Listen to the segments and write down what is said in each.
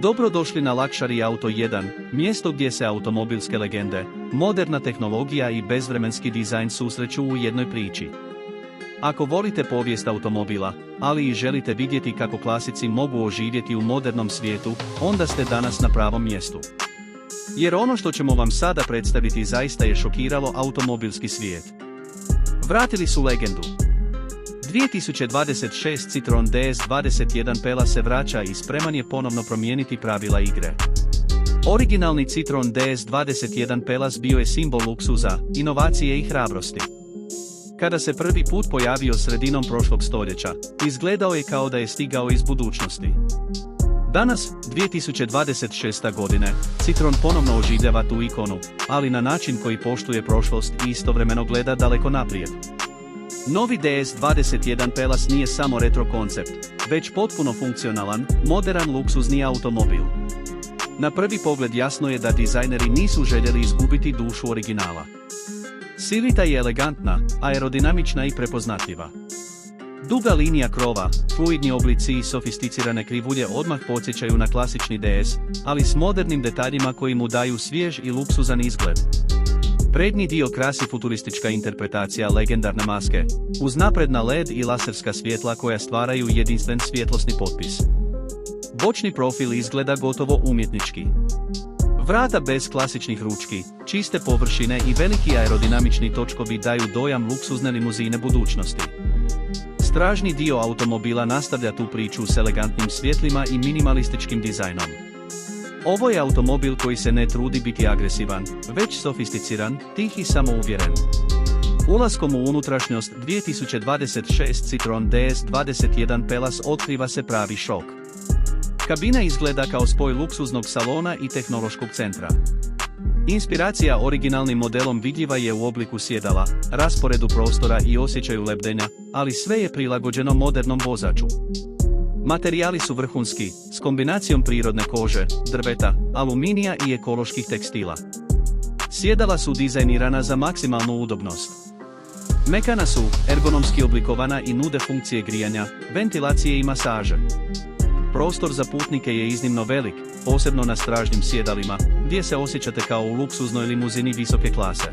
Dobrodošli na Luxury Auto 1, mjesto gdje se automobilske legende, moderna tehnologija i bezvremenski dizajn susreću u jednoj priči. Ako volite povijest automobila, ali i želite vidjeti kako klasici mogu oživjeti u modernom svijetu, onda ste danas na pravom mjestu. Jer ono što ćemo vam sada predstaviti zaista je šokiralo automobilski svijet. Vratili su legendu. 2026 Citroen DS21 Pela se vraća i spreman je ponovno promijeniti pravila igre. Originalni Citroen DS21 Pelas bio je simbol luksuza, inovacije i hrabrosti. Kada se prvi put pojavio sredinom prošlog stoljeća, izgledao je kao da je stigao iz budućnosti. Danas, 2026. godine, Citroen ponovno oživljava tu ikonu, ali na način koji poštuje prošlost i istovremeno gleda daleko naprijed. Novi DS21 Pelas nije samo retro koncept, već potpuno funkcionalan, moderan luksuzni automobil. Na prvi pogled jasno je da dizajneri nisu željeli izgubiti dušu originala. Silita je elegantna, aerodinamična i prepoznatljiva. Duga linija krova, fluidni oblici i sofisticirane krivulje odmah podsjećaju na klasični DS, ali s modernim detaljima koji mu daju svjež i luksuzan izgled. Prednji dio krasi futuristička interpretacija legendarne maske, uz napredna LED i laserska svjetla koja stvaraju jedinstven svjetlosni potpis. Bočni profil izgleda gotovo umjetnički. Vrata bez klasičnih ručki, čiste površine i veliki aerodinamični točkovi daju dojam luksuzne limuzine budućnosti. Stražni dio automobila nastavlja tu priču s elegantnim svjetlima i minimalističkim dizajnom. Ovo je automobil koji se ne trudi biti agresivan, već sofisticiran, tih i samouvjeren. Ulaskom u unutrašnjost 2026 Citroen DS21 Pelas otkriva se pravi šok. Kabina izgleda kao spoj luksuznog salona i tehnološkog centra. Inspiracija originalnim modelom vidljiva je u obliku sjedala, rasporedu prostora i osjećaju lebdenja, ali sve je prilagođeno modernom vozaču. Materijali su vrhunski, s kombinacijom prirodne kože, drveta, aluminija i ekoloških tekstila. Sjedala su dizajnirana za maksimalnu udobnost. Mekana su, ergonomski oblikovana i nude funkcije grijanja, ventilacije i masaže. Prostor za putnike je iznimno velik, posebno na stražnim sjedalima, gdje se osjećate kao u luksuznoj limuzini visoke klase.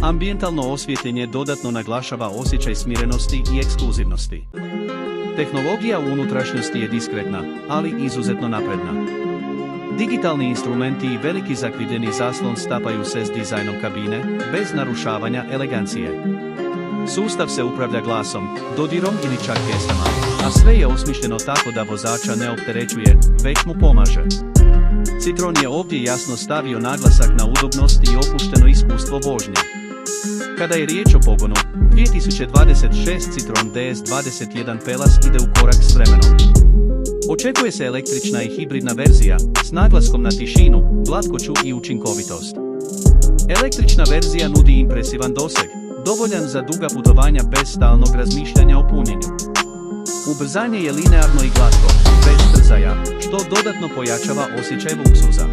Ambijentalno osvjetljenje dodatno naglašava osjećaj smirenosti i ekskluzivnosti. Tehnologija u unutrašnjosti je diskretna, ali izuzetno napredna. Digitalni instrumenti i veliki zakrivljeni zaslon stapaju se s dizajnom kabine, bez narušavanja elegancije. Sustav se upravlja glasom, dodirom ili čak gestama, a sve je osmišljeno tako da vozača ne opterećuje, već mu pomaže. Citroen je ovdje jasno stavio naglasak na udobnost i opušteno iskustvo vožnje. Kada je riječ o pogonu, 2026 Citroen DS21 Pelas ide u korak s vremenom. Očekuje se električna i hibridna verzija, s naglaskom na tišinu, glatkoću i učinkovitost. Električna verzija nudi impresivan doseg, dovoljan za duga putovanja bez stalnog razmišljanja o punjenju. Ubrzanje je linearno i glatko, bez trzaja, što dodatno pojačava osjećaj luksuza.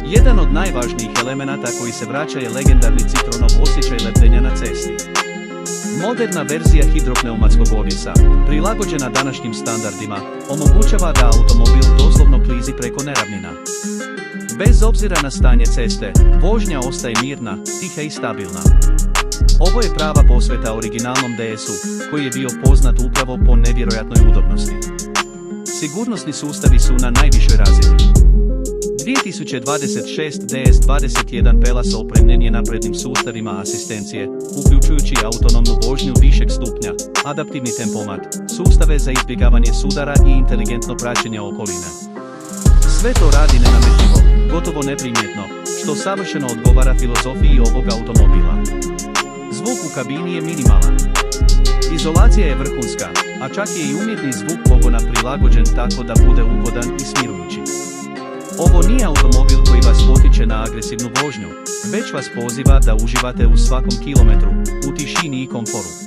Jedan od najvažnijih elemenata koji se vraća je legendarni Citroenov osjećaj lebdenja na cesti. Moderna verzija hidropneumatskog ovjesa, prilagođena današnjim standardima, omogućava da automobil doslovno klizi preko neravnina. Bez obzira na stanje ceste, vožnja ostaje mirna, tiha i stabilna. Ovo je prava posveta originalnom DS-u, koji je bio poznat upravo po nevjerojatnoj udobnosti. Sigurnosni sustavi su na najvišoj razini. 2026 DS21 Pelas opremljen je naprednim sustavima asistencije, uključujući autonomnu vožnju višeg stupnja, adaptivni tempomat, sustave za izbjegavanje sudara i inteligentno praćenje okoline. Sve to radi nenametljivo, gotovo neprimjetno, što savršeno odgovara filozofiji ovog automobila. Zvuk u kabini je minimalan. Izolacija je vrhunska, a čak je i umjetni zvuk pogona prilagođen tako da bude ugodan i smirujući. Ovo nije automobil koji vas potiče na agresivnu vožnju, već vas poziva da uživate u svakom kilometru, u tišini i komforu.